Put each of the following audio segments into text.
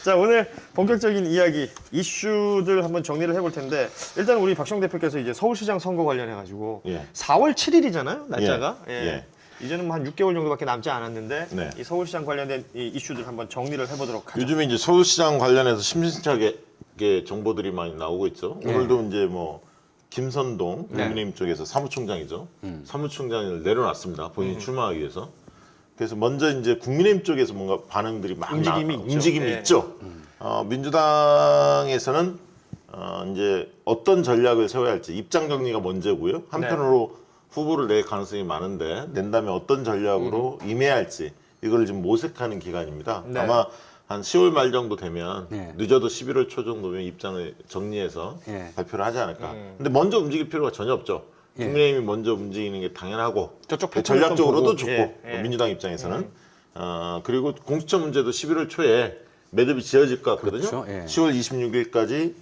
자, 오늘 본격적인 이야기, 이슈들 한번 정리를 해볼 텐데, 일단 우리 박시영 대표께서 이제 서울시장 선거 관련해가지고, 예. 4월 7일이잖아요, 날짜가. 예. 예. 예. 이제는 뭐 한 6개월 정도밖에 남지 않았는데, 네. 이 서울시장 관련된 이 이슈들 한번 정리를 해보도록 하죠. 요즘에 이제 서울시장 관련해서 심심찮게 정보들이 많이 나오고 있죠. 오늘도 이제 뭐 김선동 국민의힘 쪽에서 사무총장이죠. 사무총장을 내려놨습니다. 본인이 출마하기 위해서. 그래서 먼저 이제 국민의힘 쪽에서 뭔가 반응들이 막 움직임이 예. 있죠. 민주당에서는 이제 어떤 전략을 세워야 할지 입장 정리가 먼저고요. 한편으로 후보를 낼 가능성이 많은데 낸다면 어떤 전략으로 임해야 할지 이걸 지금 모색하는 기간입니다. 네. 아마 한 10월 말 정도 되면 네. 늦어도 11월 초 정도면 입장을 정리해서 네. 발표를 하지 않을까. 근데 먼저 움직일 필요가 전혀 없죠. 예. 국민의힘이 먼저 움직이는 게 당연하고 저쪽 전략적으로도 보고. 좋고 예, 예. 민주당 입장에서는 그리고 공수처 문제도 11월 초에 매듭이 지어질 것 같거든요. 그렇죠. 예. 10월 26일까지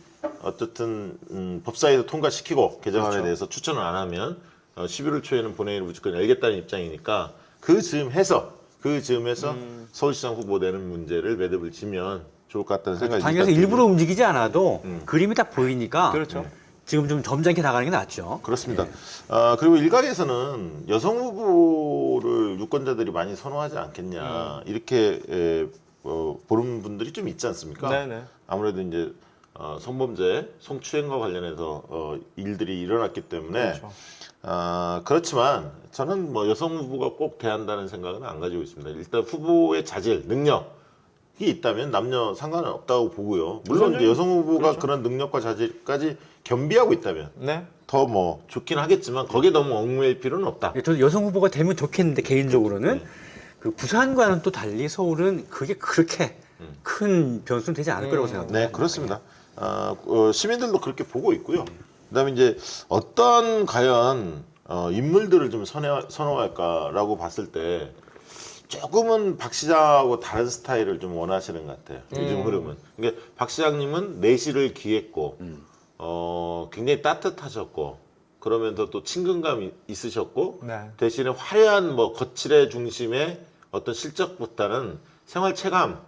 어쨌든 법사위에서 통과시키고 개정안에 그렇죠. 대해서 추천을 안 하면 11월 초에는 본회의를 무조건 열겠다는 입장이니까 그 즈음에서 서울시장 후보 내는 문제를 매듭을 지면 좋을 것 같다는 생각이 당에서 일단 일부러 움직이지 않아도 그림이 딱 보이니까 그렇죠. 지금 좀 점잖게 나가는 게 낫죠. 그렇습니다. 그리고 일각에서는 여성 후보를 유권자들이 많이 선호하지 않겠냐 이렇게 보는 분들이 좀 있지 않습니까? 네네. 아무래도 이제 성범죄, 성추행과 관련해서 일들이 일어났기 때문에 그렇죠. 그렇지만 저는 뭐 여성 후보가 꼭 돼야 한다는 생각은 안 가지고 있습니다. 일단 후보의 자질, 능력이 있다면 남녀 상관은 없다고 보고요. 물론 이제 여성 후보가 그런 능력과 자질까지 겸비하고 있다면 네. 더 뭐 좋긴 하겠지만 거기에 너무 얽매일 필요는 없다. 저도 여성 후보가 되면 좋겠는데 개인적으로는 그 부산과는 또 달리 서울은 그게 그렇게 큰 변수는 되지 않을 거라고 생각합니다. 네, 그렇습니다. 시민들도 그렇게 보고 있고요. 그다음에 이제 어떤 과연 인물들을 좀 선호할까라고 봤을 때 조금은 박 시장하고 다른 스타일을 좀 원하시는 것 같아요. 요즘 흐름은. 그러니까 박 시장님은 내실을 기했고 굉장히 따뜻하셨고 그러면서 또 친근감이 있으셨고 네. 대신에 화려한 뭐 거칠의 중심의 어떤 실적보다는 생활 체감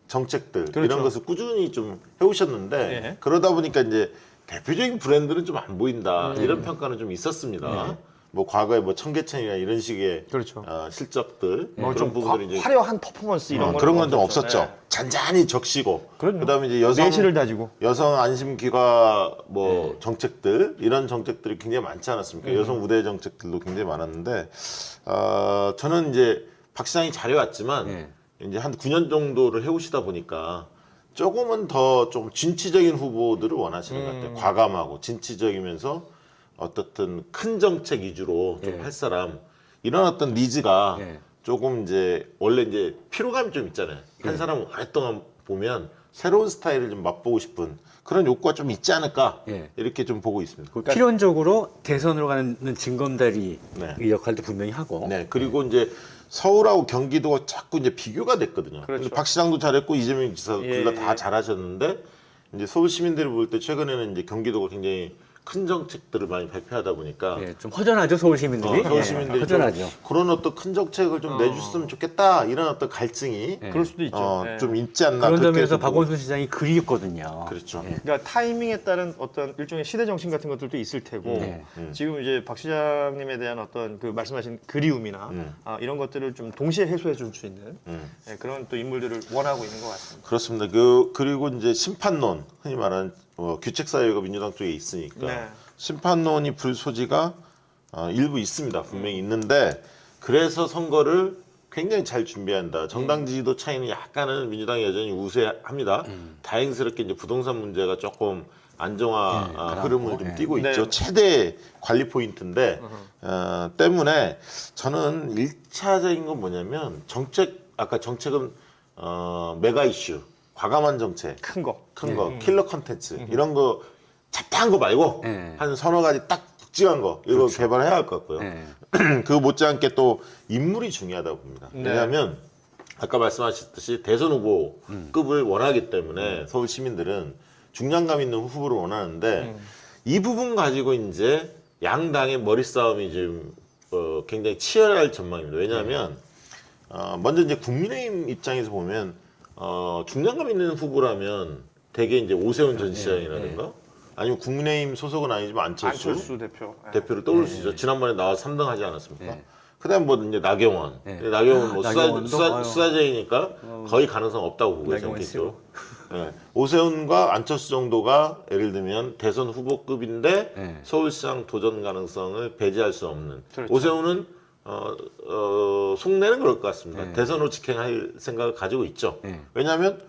정책들 그렇죠. 이런 것을 꾸준히 좀 해오셨는데 예. 그러다 보니까 이제 대표적인 브랜드는 좀 안 보인다 이런 평가는 좀 있었습니다. 뭐 과거에 뭐 청계천이나 이런 식의 그렇죠. 실적들 뭐 그런 좀 부분들이 이제 화려한 퍼포먼스 이런 그런 건 좀 없었죠. 없었죠. 네. 잔잔히 적시고 그럼요. 그다음에 이제 내실을 다지고. 여성 안심기가 뭐 정책들 이런 정책들이 굉장히 많지 않았습니까? 여성 우대 정책들도 굉장히 많았는데 저는 이제 박 시장이 잘해왔지만 이제 한 9년 정도를 해오시다 보니까 조금은 더 좀 진취적인 후보들을 원하시는 것 같아요. 과감하고 진취적이면서 어떻든 큰 정책 위주로 좀 할 사람 이런 어떤 니즈가 조금 이제 원래 이제 피로감이 좀 있잖아요. 한 사람 오랫동안 보면 새로운 스타일을 좀 맛보고 싶은 그런 욕구가 좀 있지 않을까 이렇게 좀 보고 있습니다. 필연적으로 대선으로 가는 징검다리 네. 이 역할도 분명히 하고. 네, 그리고 이제 서울하고 경기도가 자꾸 이제 비교가 됐거든요. 그렇죠. 근데 박 시장도 잘했고 이재명 지사 예, 둘 다 예. 잘하셨는데 이제 서울 시민들이 볼 때 최근에는 이제 경기도가 굉장히 큰 정책들을 많이 발표하다 보니까 좀 허전하죠 서울 시민들이. 서울 시민들이 좀 허전하죠. 그런 어떤 큰 정책을 좀 내줬으면 좋겠다 이런 어떤 갈증이 그럴 수도 있죠. 네. 좀 있지 않나 그런 그렇게 점에서 좀 보고 박원순 시장이 그리웠거든요. 그렇죠. 그러니까 타이밍에 따른 어떤 일종의 시대 정신 같은 것들도 있을 테고 지금 이제 박 시장님에 대한 어떤 그 말씀하신 그리움이나 이런 것들을 좀 동시에 해소해 줄 수 있는 네, 그런 또 인물들을 원하고 있는 것 같습니다. 그렇습니다. 그리고 이제 심판론 흔히 말하는 규책 사유가 민주당 쪽에 있으니까 네. 심판론이 불소지가 일부 있습니다. 분명히 있는데 그래서 선거를 굉장히 잘 준비한다. 정당 지지도 차이는 약간은 민주당이 여전히 우세합니다. 다행스럽게 이제 부동산 문제가 조금 안정화 흐름을 좀 띠고 네. 있죠. 최대 관리 포인트인데 때문에 저는 1차적인 건 뭐냐면 아까 정책은 메가 이슈, 과감한 정책, 큰 거. 큰 거, 킬러 컨텐츠 이런 거 잡다한 거 말고 한 서너 가지 딱 묵직한 거 이거 개발해야 할 것 같고요. 그거 못지않게 또 인물이 중요하다고 봅니다. 왜냐하면 아까 말씀하셨듯이 대선 후보급을 원하기 때문에 서울 시민들은 중량감 있는 후보를 원하는데 이 부분 가지고 이제 양당의 머리 싸움이 지금 굉장히 치열할 전망입니다. 왜냐하면 먼저 이제 국민의힘 입장에서 보면 중량감 있는 후보라면 대개 이제 오세훈 전 시장이라든가 아니면 국민의힘 소속은 아니지만 안철수 대표. 대표를 떠올 수 있죠. 지난번에 나와 3등 하지 않았습니까? 네. 그다음 뭐 이제 나경원. 나경원 뭐 나경원도? 수사제이니까 거의 가능성 없다고 보고 있어요. 나경원 씨로. 네. 오세훈과 안철수 정도가 예를 들면 대선 후보급인데 네. 서울시장 도전 가능성을 배제할 수 없는. 그렇죠. 오세훈은 속내는 그럴 것 같습니다. 네. 대선으로 직행할 생각을 가지고 있죠. 네. 왜냐하면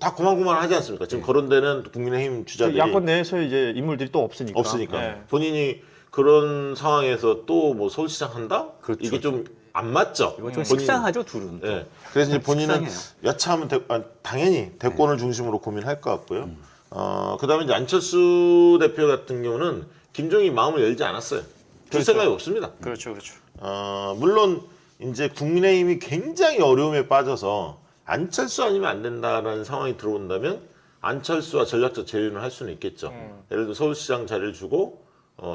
다 고만고만하지 않습니까? 지금 거론되는 국민의힘 주자들이 야권 내에서 이제 인물들이 또 없으니까. 없으니까 본인이 그런 상황에서 또 뭐 서울시장 한다? 그렇죠. 이게 좀 안 맞죠. 이거 좀 본인은. 식상하죠, 둘은. 또. 네. 그래서 이제 본인은 식상해요. 여차하면 당연히 대권을 중심으로 고민할 것 같고요. 그다음에 이제 안철수 대표 같은 경우는 김종인 마음을 열지 않았어요. 줄 생각이 없습니다. 그렇죠. 물론 이제 국민의힘이 굉장히 어려움에 빠져서 안철수 아니면 안 된다라는 상황이 들어온다면 안철수와 전략적 제휴를 할 수는 있겠죠. 예를 들어 서울시장 자리를 주고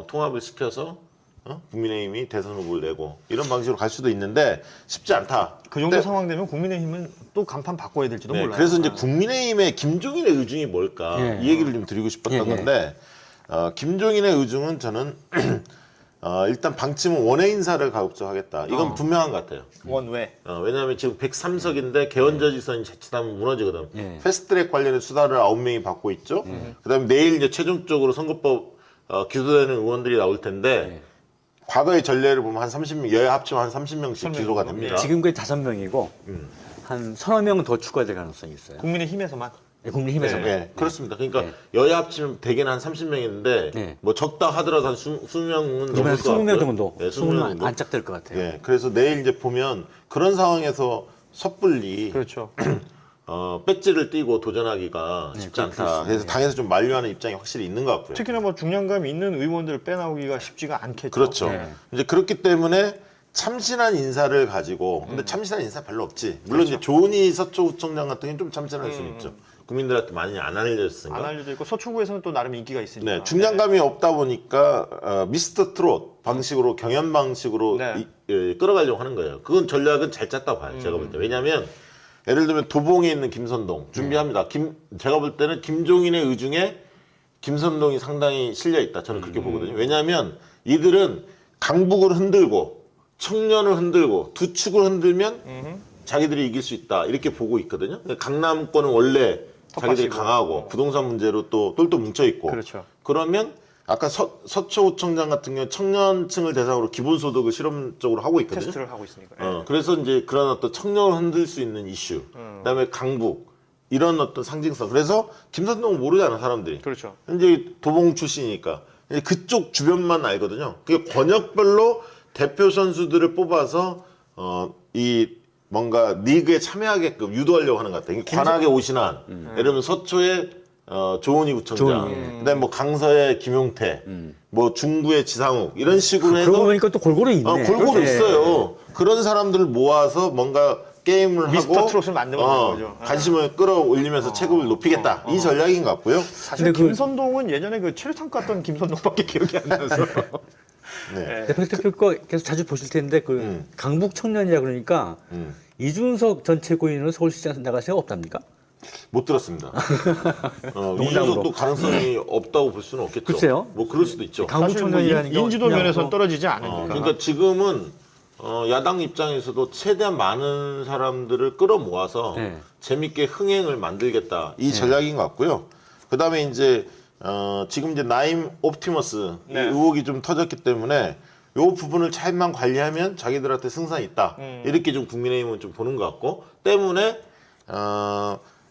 통합을 시켜서 국민의힘이 대선 후보를 내고 이런 방식으로 갈 수도 있는데 쉽지 않다. 그 정도 근데 상황 되면 국민의힘은 또 간판 바꿔야 될지도 네, 몰라요. 그래서 이제 국민의힘의 김종인의 의중이 뭘까 예. 이 얘기를 좀 드리고 싶었던 예, 예. 건데 김종인의 의중은 저는 일단 방침은 원외 인사를 가급적하겠다. 이건 분명한 것 같아요. 원외. 왜냐하면 지금 103석인데 개헌저지선이 자칫하면 무너지거든. 예. 패스트트랙 관련해 수사를 9명이 받고 있죠. 그다음에 내일 이제 최종적으로 선거법 기소되는 의원들이 나올 텐데 과거의 전례를 보면 한 30명, 여야 합치면 한 30명씩 기소가 됩니다. 지금까지 5명이고 한 서너 명은 더 추가될 가능성이 있어요. 국민의힘에서만. 네, 국민의힘에서. 네, 그렇습니다. 그러니까 여야 합치면 대개는 한 30명인데 네. 뭐 적다 하더라도 한 20명은 이번에 넘을 것 20명 같고요. 정도. 네, 20명 20명 정도. 안짝될 것 같아요. 네, 그래서 내일 이제 보면 그런 상황에서 섣불리 그렇죠. 배지를 띄고 도전하기가 쉽지 않다. 그래서 당에서 좀 만류하는 입장이 확실히 있는 것 같고요. 특히나 뭐 중량감 있는 의원들을 빼나오기가 쉽지가 않겠죠. 그렇죠. 네. 이제 그렇기 때문에 참신한 인사를 가지고 근데 참신한 인사 별로 없지. 물론 이제 조은희 서초구청장 같은 경우는 좀 참신할 수는 있죠. 국민들한테 많이 안 알려졌으니까. 안 알려져 있고 서초구에서는 또 나름 인기가 있으니까. 네, 중량감이 없다 보니까 미스터 트롯 방식으로 경연 방식으로 네. 끌어가려고 하는 거예요. 그건 전략은 잘 짰다고 봐요. 제가 볼 때. 왜냐하면 예를 들면 도봉에 있는 김선동 준비합니다. 제가 볼 때는 김종인의 의중에 김선동이 상당히 실려 있다. 저는 그렇게 보거든요. 왜냐하면 이들은 강북을 흔들고 청년을 흔들고 두 축을 흔들면 자기들이 이길 수 있다. 이렇게 보고 있거든요. 강남권은 원래 자기들이 텃밭이고. 강하고 부동산 문제로 또 똘똘 뭉쳐 있고 그렇죠. 그러면 아까 서초구청장 같은 경우 청년층을 대상으로 기본소득을 실험적으로 하고 있거든요. 테스트를 하고 있으니까. 그래서 이제 그런 어떤 청년을 흔들 수 있는 이슈, 그다음에 강북 이런 어떤 상징성. 그래서 김선동은 모르잖아 사람들이. 그렇죠. 현재 도봉 출신이니까 이제 그쪽 주변만 알거든요. 그게 권역별로 대표 선수들을 뽑아서 이 뭔가 리그에 참여하게끔 유도하려고 하는 것 같아요. 관악의 오신환, 예를 들면 서초의 조은희 구청장, 그다음에 뭐 강서의 김용태, 뭐 중구의 지상욱 이런 식으로 해서 그러고 보니까 또 골고루 있네. 골고루 네. 있어요. 그런 사람들을 모아서 뭔가 게임을 미스터 하고 트롯을 만들어내는 거죠. 관심을 끌어올리면서 체급을 높이겠다. 이 전략인 것 같고요. 사실 근데 그- 김선동은 예전에 그 체류탄 갔던 김선동밖에 기억이 안 나서. 네. 대표 거 계속 자주 보실 텐데 그 강북 청년이라 그러니까 이준석 전 최고위원은 서울시장 나갈 생각 없답니까? 못 들었습니다. 농담으로. 이준석도 가능성이 없다고 볼 수는 없겠죠. 글쎄요. 뭐 그럴 수도 있죠. 강북 사실 뭐 청년이라는 게 인지도 그냥 면에서는 뭐- 떨어지지 않으니까. 그러니까 지금은 야당 입장에서도 최대한 많은 사람들을 끌어모아서 네. 재밌게 흥행을 만들겠다 이 전략인 것 같고요. 그다음에 이제 지금 이제 나임 옵티머스 이 네. 의혹이 좀 터졌기 때문에 이 부분을 잘만 관리하면 자기들한테 승산이 있다 이렇게 좀 국민의힘은 좀 보는 것 같고 때문에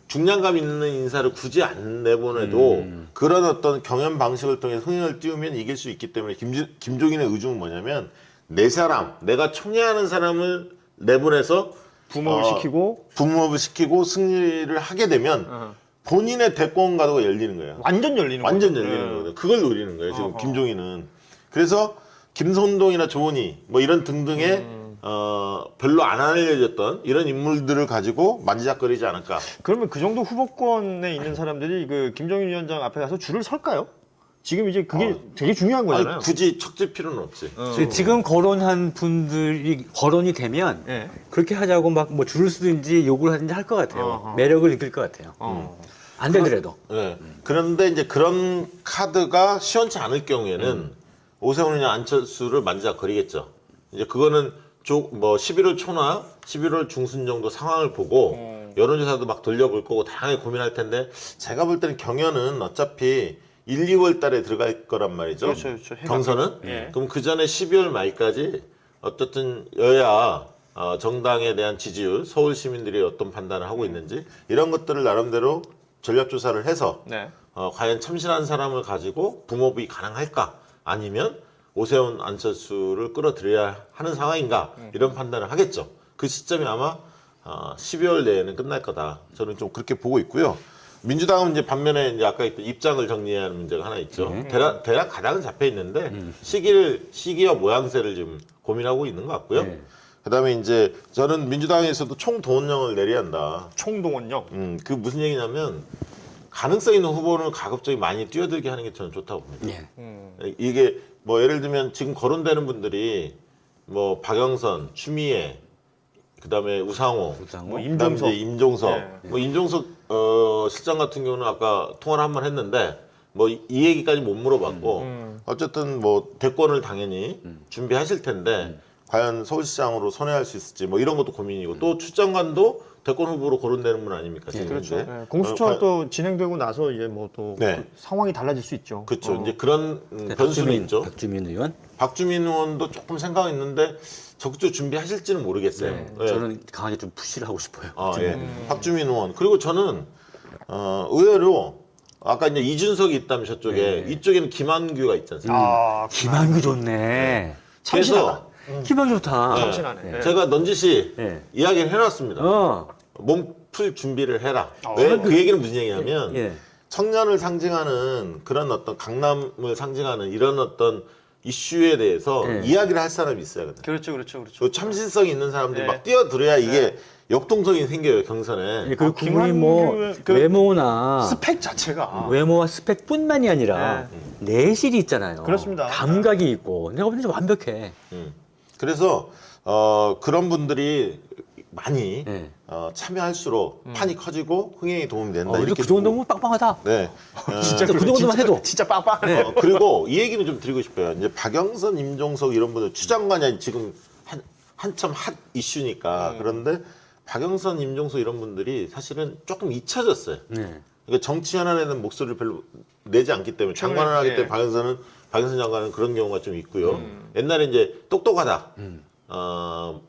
중량감 있는 인사를 굳이 안 내보내도 그런 어떤 경연 방식을 통해 흥행을 띄우면 이길 수 있기 때문에 김종인의 의중은 뭐냐면 내 사람, 내가 총애하는 사람을 내보내서 부모를 시키고 붐업을 시키고 승리를 하게 되면 본인의 대권 가도가 열리는 거예요. 완전 열리는 완전 거죠. 열리는 네. 거거든. 그걸 노리는 거예요. 지금 김종인은. 그래서 김선동이나 조은희 뭐 이런 등등의 별로 안 알려졌던 이런 인물들을 가지고 만지작거리지 않을까. 그러면 그 정도 후보권에 있는 사람들이 그 김정인 위원장 앞에 가서 줄을 설까요? 지금 이제 그게 되게 중요한 거잖아요. 아니, 굳이 척질 필요는 없지. 지금 거론한 분들이 거론이 되면 예. 그렇게 하자고 막 뭐 줄을 쓰든지 욕을 하든지 할 것 같아요. 어허. 매력을 느낄 것 같아요. 안 되더라도. 네. 그런데 이제 그런 카드가 시원치 않을 경우에는 오세훈이나 안철수를 만지작거리겠죠. 이제 그거는 뭐 11월 초나 11월 중순 정도 상황을 보고 여론조사도 막 돌려볼 거고 다양하게 고민할 텐데 제가 볼 때는 경연은 어차피 1, 2월 달에 들어갈 거란 말이죠. 그렇죠, 그렇죠. 경선은. 예. 그럼 그 전에 12월 말까지 어쨌든 여야 정당에 대한 지지율, 서울 시민들이 어떤 판단을 하고 있는지 이런 것들을 나름대로 전략조사를 해서 네. 과연 참신한 사람을 가지고 붐업이 가능할까? 아니면 오세훈, 안철수를 끌어들여야 하는 상황인가? 이런 판단을 하겠죠. 그 시점이 아마 12월 내에는 끝날 거다. 저는 좀 그렇게 보고 있고요. 민주당은 이제 반면에 이제 아까 했던 입장을 정리해야 하는 문제가 하나 있죠. 대략 가닥은 잡혀 있는데 시기와 모양새를 지금 고민하고 있는 것 같고요. 네. 그다음에 이제 저는 민주당에서도 총동원령을 내려야 한다. 총동원령. 그 무슨 얘기냐면 가능성 있는 후보를 가급적이 많이 뛰어들게 하는 게 저는 좋다고 봅니다. 예. 이게 뭐 예를 들면 지금 거론되는 분들이 뭐 박영선, 추미애, 그다음에 우상호, 우상호, 뭐 그다음에 임종석. 이제 임종석, 네. 뭐 임종석 실장 같은 경우는 아까 통화를 한 번 했는데 뭐 이 얘기까지 못 물어봤고 어쨌든 뭐 대권을 당연히 준비하실 텐데 과연 서울시장으로 선회할 수 있을지 뭐 이런 것도 고민이고 또 출장관도 대권 후보로 거론되는 분 아닙니까? 지금 그렇죠. 현재. 네. 공수처가 또 진행되고 나서 이제 뭐 또 네. 상황이 달라질 수 있죠. 그렇죠. 이제 그런 변수는 있죠. 박주민 의원. 박주민 의원도 조금 생각이 있는데 적극적으로 준비하실지는 모르겠어요. 예. 저는 강하게 좀 푸시를 하고 싶어요. 예. 박주민 의원. 그리고 저는 의외로 아까 이제 이준석이 있다면 저쪽에 이쪽에는 김한규가 있지 않습니까? 김한규 좋네. 참신하다. 김한규 좋다. 네. 참신하네. 예. 제가 넌지시 예. 이야기를 해놨습니다. 몸풀 준비를 해라. 왜? 그 얘기는 무슨 얘기냐면 예. 청년을 상징하는 그런 어떤 강남을 상징하는 이런 어떤 이슈에 대해서 이야기를 할 사람이 있어야 거든요. 그렇죠, 그렇죠, 그렇죠. 그 참신성이 있는 사람들이 네. 막 뛰어들어야 이게 역동성이 생겨요 경선에. 예, 그리고 그분이 뭐 김한규의 그 외모나 스펙 자체가 외모와 스펙뿐만이 아니라 내실이 있잖아요. 그렇습니다. 감각이 있고 내가 보기엔 완벽해. 그래서 그런 분들이 많이 네. 참여할수록 판이 커지고 흥행에 도움이 된다. 그래도 이렇게 그 정도면 빵빵하다. 네. 진짜 그 정도만 해도. 진짜 빵빵. 그리고 이 얘기는 좀 드리고 싶어요. 이제 박영선, 임종석 이런 분들 추장관이 지금 한참 핫 이슈니까 그런데 박영선, 임종석 이런 분들이 사실은 조금 잊혀졌어요. 네. 그러니까 정치 현안에는 목소리를 별로 내지 않기 때문에 장관을 하기 때문에 박영선 장관은 그런 경우가 좀 있고요. 옛날에 이제 똑똑하다.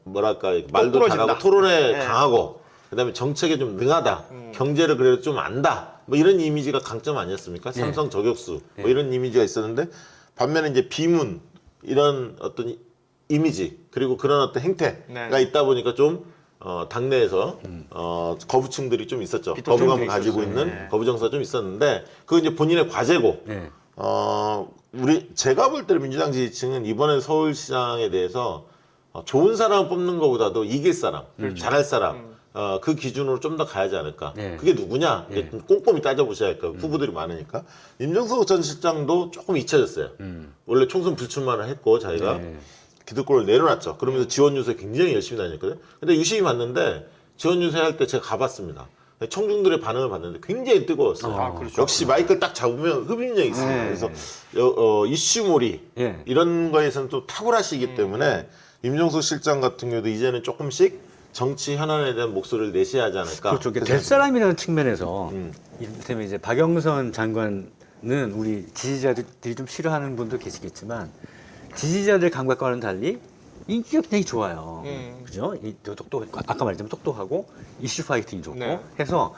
뭐랄까 말도 똑부러진다. 잘하고 토론에 네. 강하고 그다음에 정책에 좀 능하다. 경제를 그래도 좀 안다. 뭐 이런 이미지가 강점 아니었습니까? 삼성 저격수 뭐 이런 이미지가 있었는데 반면에 이제 비문 이런 어떤 이미지 그리고 그런 어떤 행태가 네. 있다 보니까 좀 당내에서 거부층들이 좀 있었죠. 거부감을 가지고 있었어요. 있는 네. 거부 정서가 좀 있었는데 그건 이제 본인의 과제고 네. 제가 볼 때는 민주당 지지층은 이번에 서울시장에 대해서 좋은 사람 뽑는 것보다도 이길 사람, 잘할 사람 그 기준으로 좀 더 가야지 않을까. 네. 그게 누구냐? 이게 좀 꼼꼼히 따져보셔야 할 거예요. 후보들이 많으니까. 임종석 전 실장도 조금 잊혀졌어요. 원래 총선 불출마를 했고 자기가 네. 기득권을 내려놨죠. 그러면서 지원 유세 굉장히 열심히 다녔거든요. 근데 유심히 봤는데 지원 유세 할 때 제가 가봤습니다. 청중들의 반응을 봤는데 굉장히 뜨거웠어요. 그렇죠. 역시 마이크를 딱 잡으면 흡입력이 있습니다. 그래서 이슈몰이 예. 이런 거에서는 또 탁월하시기 때문에 임종석 실장 같은 경우도 이제는 조금씩 정치 현안에 대한 목소리를 내셔야 하지 않을까. 그렇죠. 될 사람이라는 측면에서 이를테면 이제 박영선 장관은 우리 지지자들이 좀 싫어하는 분도 계시겠지만 지지자들 감각과는 달리 인기가 굉장히 좋아요. 그죠? 아까 말했지만 똑똑하고 이슈 파이팅이 좋고 네. 해서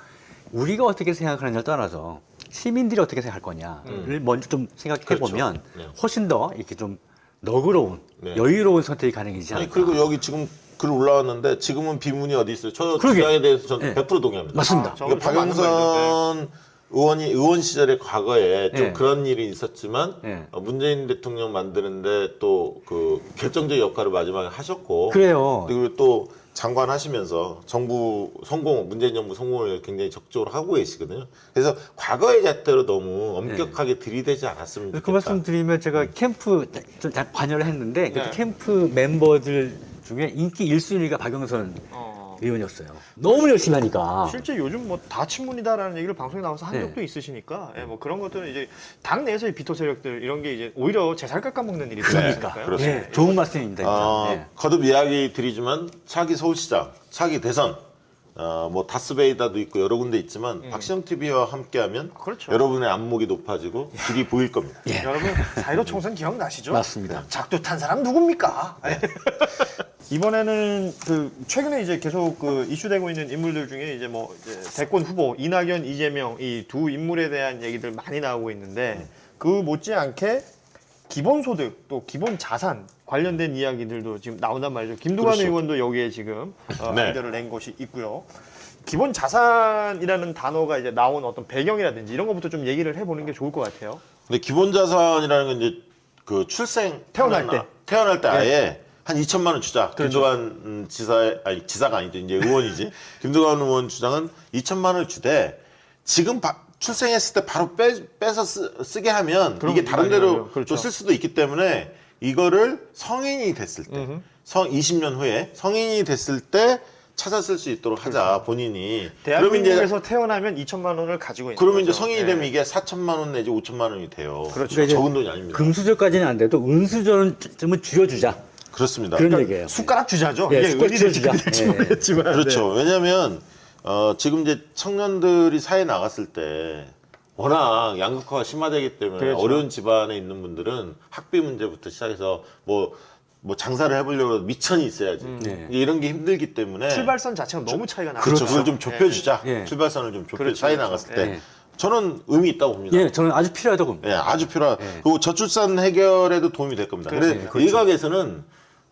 우리가 어떻게 생각하느냐를 떠나서 시민들이 어떻게 생각할 거냐를 먼저 좀 생각해 보면 그렇죠. 네. 훨씬 더 이렇게 좀 너그러운 네. 여유로운 선택이 가능해지지 아니 않을까. 그리고 여기 지금 글 올라왔는데 지금은 비문이 어디 있어요? 저 그러게. 주장에 대해서 저는 네. 100% 동의합니다. 맞습니다. 그러니까 박영선 의원 시절의 과거에 좀 네. 그런 일이 있었지만 네. 문재인 대통령 만드는데 또 그 결정적 역할을 마지막에 하셨고 그래요. 그리고 또 장관 하시면서 정부 성공, 문재인 정부 성공을 굉장히 적극적으로 하고 계시거든요. 그래서 과거의 잣대로 너무 엄격하게 들이대지 않았으면 좋겠다. 그 말씀 드리면 제가 캠프 좀 관여를 했는데 그 네. 캠프 멤버들 중에 인기 1순위가 박영선 의원이었어요. 너무 열심히 하니까. 실제 요즘 뭐 다 친문이다라는 얘기를 방송에 나와서 한 네. 적도 있으시니까 뭐 그런 것들은 이제 당 내에서의 비토 세력들 이런 게 이제 오히려 제 살 깎아먹는 일이 되니까요. 그렇습니다. 예, 좋은 말씀입니다. 진짜. 예. 거듭 이야기 드리지만 차기 서울시장, 차기 대선, 뭐 다스베이다도 있고 여러 군데 있지만 박시영 TV와 함께하면 그렇죠. 여러분의 안목이 높아지고 길이 보일 겁니다. 예. 여러분 4.15 총선 기억나시죠? 맞습니다. 작두 탄 사람 누굽니까? 이번에는 그 최근에 이제 계속 그 이슈되고 있는 인물들 중에 이제 뭐 이제 대권 후보 이낙연, 이재명 이 두 인물에 대한 얘기들 많이 나오고 있는데 그 못지않게 기본소득 또 기본 자산 관련된 이야기들도 지금 나온단 말이죠. 김두관 그렇죠. 의원도 여기에 지금 네. 아이디어를 낸 것이 있고요. 기본 자산이라는 단어가 이제 나온 어떤 배경이라든지 이런 것부터 좀 얘기를 해보는 게 좋을 것 같아요. 근데 기본 자산이라는 건 이제 그 출생 태어날 때. 태어날 때 아예 한 2천만 원 주자. 그렇죠. 김두관 지사가 아니죠. 이제 의원이지. 김두관 의원 주장은 2천만 원을 주되 지금 출생했을 때 바로 빼서 쓰게 하면 그런 이게 것도 다른 많이 데로 나와요. 그렇죠. 또 쓸 수도 있기 때문에 이거를 성인이 됐을 때, 20년 후에 성인이 됐을 때 찾아 쓸 수 있도록 하자 본인이. 그러면 이제 대한민국에서 태어나면 2천만 원을 가지고 있는 그러면 이제 거죠. 성인이 예. 되면 이게 4천만 원 내지 5천만 원이 돼요. 그렇죠. 그러니까 적은 돈이 아닙니다. 금수저까지는 안 돼도 은수저는 좀 줄여주자. 그렇습니다. 그런 얘기예요. 숟가락 주자죠. 예, 이게 숟가락 의리를 주자. 지킬지 예. 모르겠지만. 그렇죠. 네. 왜냐하면 지금 이제 청년들이 사회에 나갔을 때 워낙 양극화가 심화되기 때문에 그렇죠. 어려운 집안에 있는 분들은 학비 문제부터 시작해서 뭐 장사를 해보려고 미천이 있어야지. 네. 이런 게 힘들기 때문에 출발선 자체가 너무 차이가 나죠. 그렇죠. 그걸 좀 좁혀주자. 예. 출발선을 좀 좁혀 그렇죠, 사회에 그렇죠. 나갔을 때 예. 저는 의미 있다고 봅니다. 예, 저는 아주 필요하다고 봅니다. 예, 아주 필요한. 예. 그리고 저출산 해결에도 도움이 될 겁니다. 그렇죠. 근데 일각에서는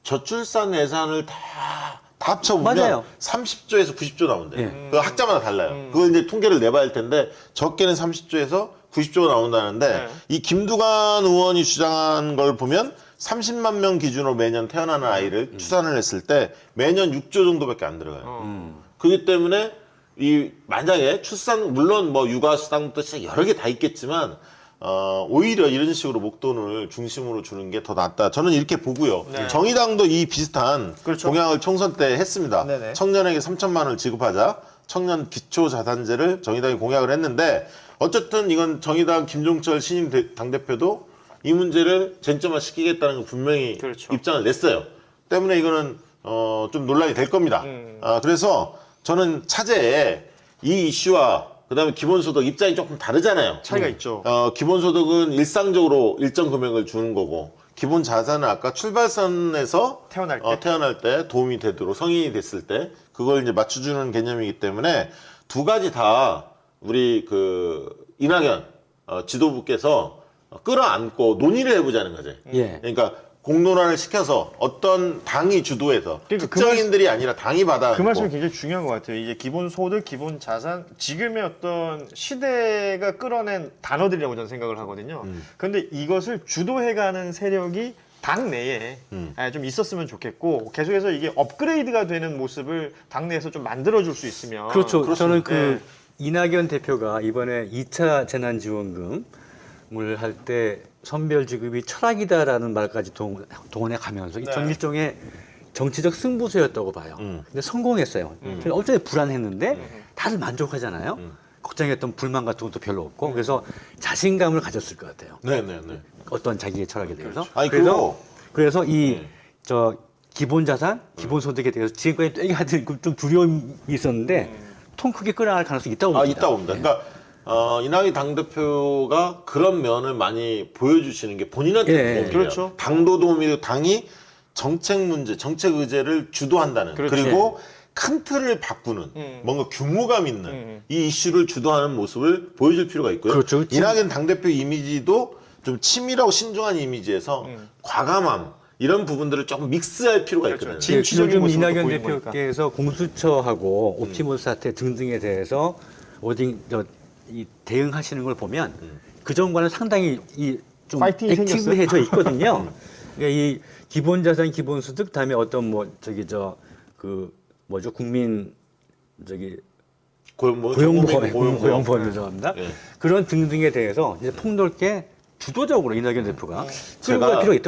저출산 예산을 다 합쳐보면 맞아요. 30조에서 90조 나온대요. 예. 그 학자마다 달라요. 그걸 이제 통계를 내봐야 할 텐데 적게는 30조에서 90조가 나온다는데 네. 이 김두관 의원이 주장한 걸 보면 30만 명 기준으로 매년 태어나는 아이를 추산을 했을 때 매년 6조 정도밖에 안 들어가요. 그렇기 때문에 이 만약에 출산 물론 뭐 육아 수당부터 시작 여러 개 다 있겠지만 오히려 이런 식으로 목돈을 중심으로 주는 게 더 낫다. 저는 이렇게 보고요. 네. 정의당도 이 비슷한 그렇죠. 공약을 총선 때 했습니다. 네네. 청년에게 3천만 원을 지급하자. 청년 기초자산제를 정의당이 공약을 했는데 어쨌든 이건 정의당 김종철 신임 당대표도 이 문제를 쟁점화 시키겠다는 걸 분명히 그렇죠. 입장을 냈어요. 때문에 이거는 좀 논란이 될 겁니다. 그래서 저는 차제에 이 이슈와 그다음에 기본소득 입장이 조금 다르잖아요. 차이가 있죠. 기본소득은 일상적으로 일정 금액을 주는 거고 기본 자산은 아까 출발선에서 태어날 때. 때 도움이 되도록 성인이 됐을 때 그걸 이제 맞춰주는 개념이기 때문에 두 가지 다 우리 그 이낙연 지도부께서 끌어안고 논의를 해보자는 거죠. 예. 그러니까 공론화를 시켜서 어떤 당이 주도해서 그러니까 특정인들이 아니라 당이 받아. 그 말씀이 굉장히 중요한 것 같아요. 이제 기본 소득, 기본 자산, 지금의 어떤 시대가 끌어낸 단어들이라고 저는 생각을 하거든요. 그런데 이것을 주도해가는 세력이 당 내에 좀 있었으면 좋겠고 계속해서 이게 업그레이드가 되는 모습을 당 내에서 좀 만들어줄 수 있으면 그렇죠. 저는 그 예. 이낙연 대표가 이번에 2차 재난지원금을 할 때 선별 지급이 철학이다라는 말까지 동원해 가면서 네. 전 일종의 정치적 승부수였다고 봐요. 근데 성공했어요. 저는 엄청 불안했는데 다들 만족하잖아요. 걱정했던 불만 같은 것도 별로 없고 그래서 자신감을 가졌을 것 같아요. 네네네. 어떤 자기의 철학에 대해서. 아니, 그래서 이 저 기본 자산, 기본 소득에 대해서 지금까지 되게 하여튼 좀 두려움이 있었는데 통 크게 끌어갈 가능성이 있다고 봅니다. 있다고 봅니다. 그러니까 이낙연 당대표가 그런 면을 많이 보여주시는 게 본인한테 예, 도움이 돼요. 그렇죠. 당도 도움이 되고 당이 정책 문제, 정책 의제를 주도한다는 그렇죠. 그리고 큰 틀을 바꾸는 뭔가 규모감 있는 이 이슈를 주도하는 모습을 보여줄 필요가 있고요. 그렇죠. 이낙연 당대표 이미지도 좀 치밀하고 신중한 이미지에서 과감함 이런 부분들을 조금 믹스할 필요가 그렇죠. 있거든요. 진취적인 요즘 모습을 이낙연 보이는 거니까. 대표께서 공수처하고 옵티머스 사태 등등에 대해서 이 대응하시는 걸 보면 그 전과는 상당히 좀 파이팅이 액티브해져 있거든요. 그러니까 이 기본 자산, 기본 소득, 다음에 어떤 뭐 그 뭐죠 국민 고용보험. 고용보험 죄송합니다. 예. 그런 등등에 대해서 이제 폭넓게 주도적으로 이낙연 대표가 제가 끌고 갈 필요가 있다고